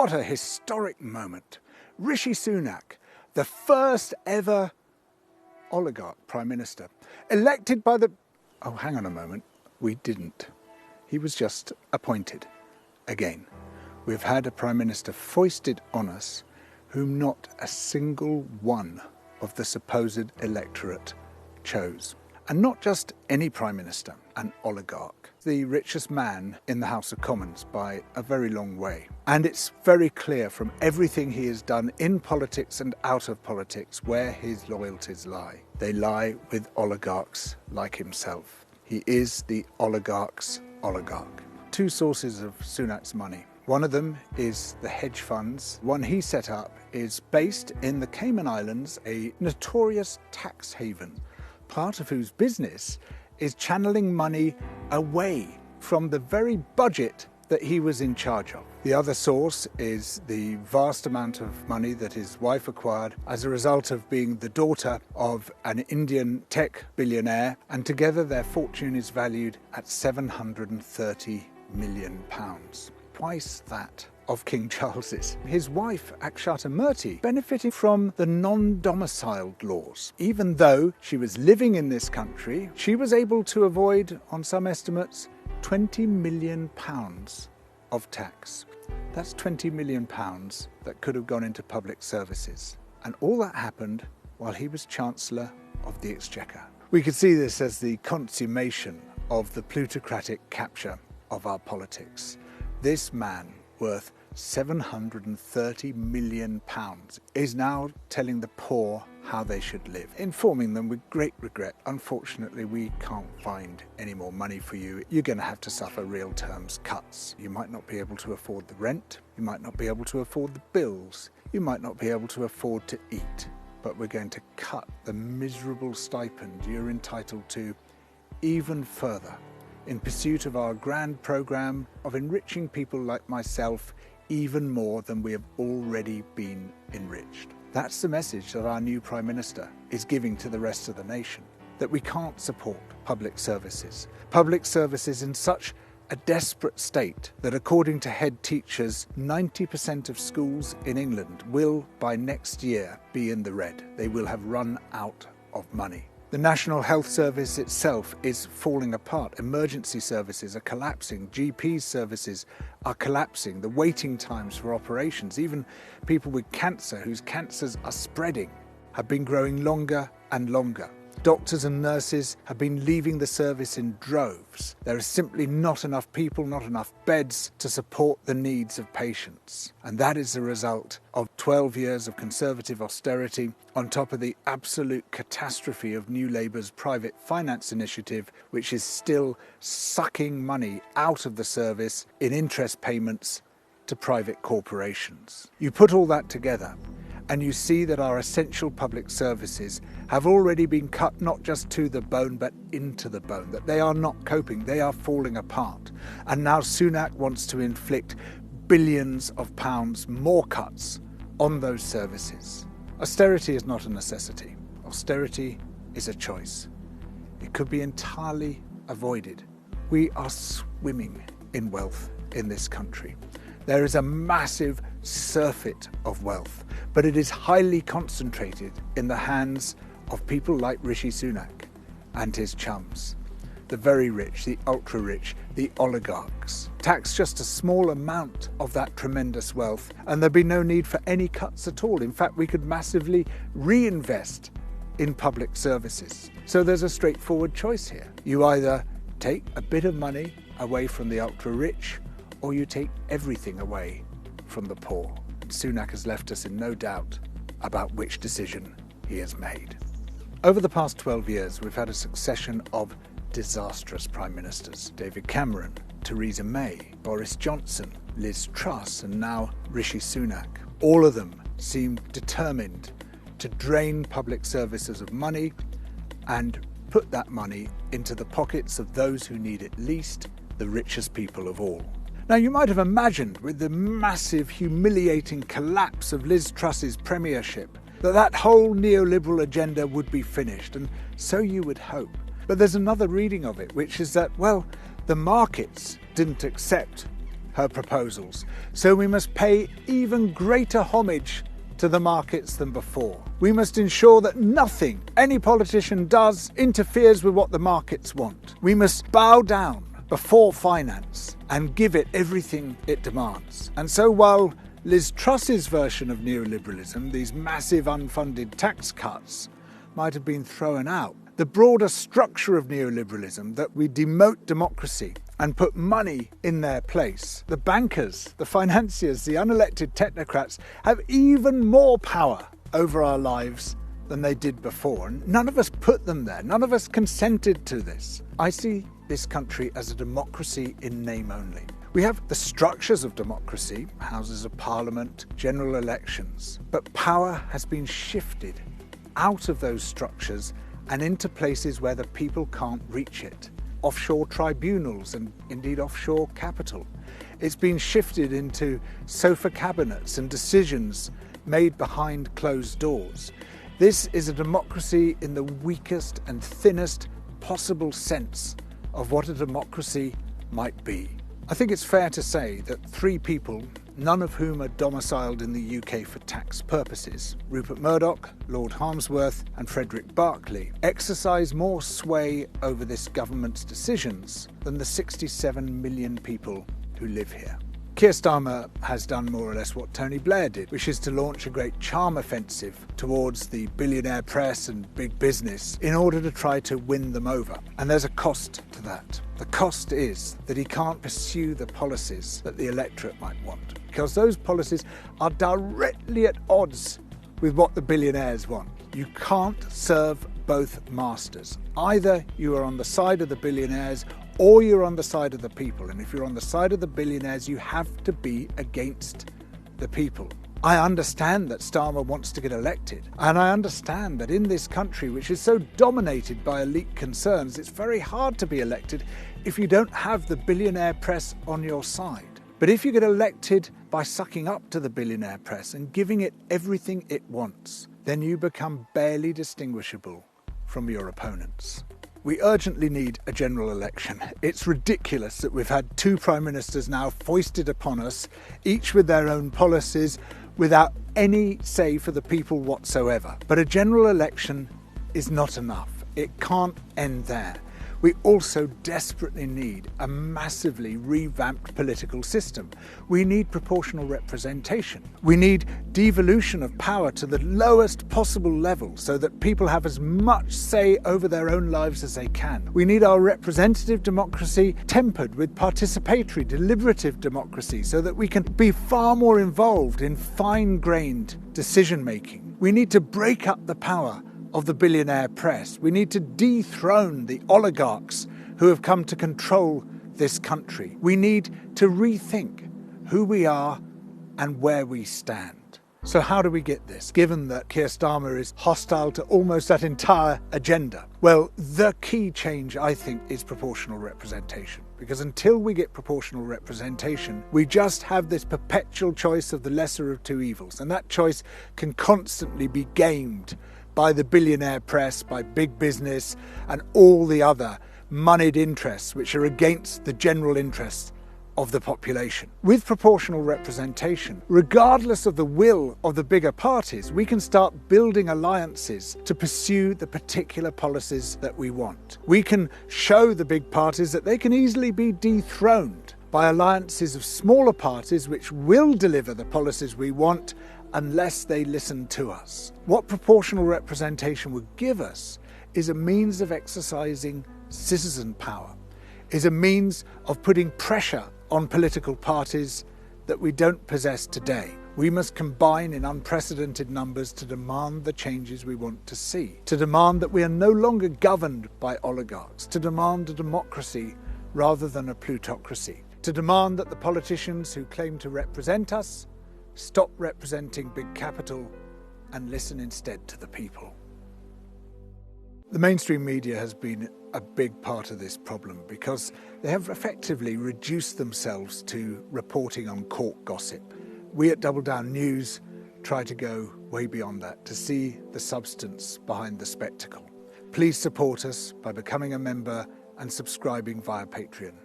What a historic moment. Rishi Sunak, the first ever oligarch Prime Minister, elected by the... Oh, hang on a moment. We didn't. He was just appointed. Again, we've had a Prime Minister foisted on us whom not a single one of the supposed electorate chose. And not just any Prime Minister, an oligarch, the richest man in the House of Commons by a very long way. And it's very clear from everything he has done in politics and out of politics where his loyalties lie. They lie with oligarchs like himself. He is the oligarch's oligarch. Two sources of Sunak's money. One of them is the hedge funds. One he set up is based in the Cayman Islands, a notorious tax haven, part of whose business is channeling money away from the very budget that he was in charge of. The other source is the vast amount of money that his wife acquired as a result of being the daughter of an Indian tech billionaire, and together their fortune is valued at £730 million. Twice that of King Charles's. His wife, Akshata Murthy, benefited from the non-domiciled laws. Even though she was living in this country, she was able to avoid, on some estimates, £20 million of tax. That's £20 million that could have gone into public services. And all that happened while he was Chancellor of the Exchequer. We could see this as the consummation of the plutocratic capture of our politics. This man, worth £730 million, is now telling the poor how they should live, informing them with great regret, unfortunately we can't find any more money for you. You're going to have to suffer real terms cuts. You might not be able to afford the rent, you might not be able to afford the bills, you might not be able to afford to eat, but we're going to cut the miserable stipend you're entitled to even further, in pursuit of our grand programme of enriching people like myself even more than we have already been enriched. That's the message that our new Prime Minister is giving to the rest of the nation, that we can't support public services in such a desperate state that, according to head teachers, 90% of schools in England will, by next year, be in the red. They will have run out of money. The National Health Service itself is falling apart. Emergency services are collapsing. GP services are collapsing. The waiting times for operations, even people with cancer whose cancers are spreading, have been growing longer and longer. Doctors and nurses have been leaving the service in droves. There is simply not enough people, not enough beds to support the needs of patients. And that is the result of 12 years of Conservative austerity, on top of the absolute catastrophe of New Labour's private finance initiative, which is still sucking money out of the service in interest payments to private corporations. You put all that together, and you see that our essential public services have already been cut not just to the bone but into the bone, that they are not coping, they are falling apart. And now Sunak wants to inflict billions of pounds more cuts on those services. Austerity is not a necessity. Austerity is a choice. It could be entirely avoided. We are swimming in wealth in this country. There is a massive surfeit of wealth, but it is highly concentrated in the hands of people like Rishi Sunak and his chums. The very rich, the ultra-rich, the oligarchs. Tax just a small amount of that tremendous wealth, and there'd be no need for any cuts at all. In fact, we could massively reinvest in public services. So there's a straightforward choice here. You either take a bit of money away from the ultra-rich, or you take everything away from the poor. Sunak has left us in no doubt about which decision he has made. Over the past 12 years, we've had a succession of disastrous Prime Ministers. David Cameron, Theresa May, Boris Johnson, Liz Truss, and now Rishi Sunak. All of them seem determined to drain public services of money and put that money into the pockets of those who need it least, the richest people of all. Now, you might have imagined, with the massive, humiliating collapse of Liz Truss's premiership, that whole neoliberal agenda would be finished, and so you would hope. But there's another reading of it, which is that, well, the markets didn't accept her proposals, so we must pay even greater homage to the markets than before. We must ensure that nothing any politician does interferes with what the markets want. We must bow down before finance and give it everything it demands. And so while Liz Truss's version of neoliberalism, these massive unfunded tax cuts, might have been thrown out, the broader structure of neoliberalism, that we demote democracy and put money in their place, the bankers, the financiers, the unelected technocrats have even more power over our lives than they did before. And none of us put them there. None of us consented to this. I see this country as a democracy in name only. We have the structures of democracy, houses of parliament, general elections, but power has been shifted out of those structures and into places where the people can't reach it. Offshore tribunals and indeed offshore capital. It's been shifted into sofa cabinets and decisions made behind closed doors. This is a democracy in the weakest and thinnest possible sense of what a democracy might be. I think it's fair to say that three people, none of whom are domiciled in the UK for tax purposes, Rupert Murdoch, Lord Harmsworth and Frederick Berkeley, exercise more sway over this government's decisions than the 67 million people who live here. Keir Starmer has done more or less what Tony Blair did, which is to launch a great charm offensive towards the billionaire press and big business in order to try to win them over. And there's a cost to that. The cost is that he can't pursue the policies that the electorate might want, because those policies are directly at odds with what the billionaires want. You can't serve both masters. Either you are on the side of the billionaires or you're on the side of the people. And if you're on the side of the billionaires, you have to be against the people. I understand that Starmer wants to get elected. And I understand that in this country, which is so dominated by elite concerns, it's very hard to be elected if you don't have the billionaire press on your side. But if you get elected by sucking up to the billionaire press and giving it everything it wants, then you become barely distinguishable from your opponents. We urgently need a general election. It's ridiculous that we've had two prime ministers now foisted upon us, each with their own policies, without any say for the people whatsoever. But a general election is not enough. It can't end there. We also desperately need a massively revamped political system. We need proportional representation. We need devolution of power to the lowest possible level so that people have as much say over their own lives as they can. We need our representative democracy tempered with participatory, deliberative democracy so that we can be far more involved in fine-grained decision-making. We need to break up the power of the billionaire press. We need to dethrone the oligarchs who have come to control this country. We need to rethink who we are and where we stand. So how do we get this, given that Keir Starmer is hostile to almost that entire agenda? Well, the key change, I think, is proportional representation. Because until we get proportional representation, we just have this perpetual choice of the lesser of two evils. And that choice can constantly be gamed by the billionaire press, by big business, and all the other moneyed interests which are against the general interests of the population. With proportional representation, regardless of the will of the bigger parties, we can start building alliances to pursue the particular policies that we want. We can show the big parties that they can easily be dethroned by alliances of smaller parties which will deliver the policies we want unless they listen to us. What proportional representation would give us is a means of exercising citizen power, is a means of putting pressure on political parties that we don't possess today. We must combine in unprecedented numbers to demand the changes we want to see, to demand that we are no longer governed by oligarchs, to demand a democracy rather than a plutocracy, to demand that the politicians who claim to represent us stop representing big capital and listen instead to the people. The mainstream media has been a big part of this problem because they have effectively reduced themselves to reporting on court gossip. We at Double Down News try to go way beyond that, to see the substance behind the spectacle. Please support us by becoming a member and subscribing via Patreon.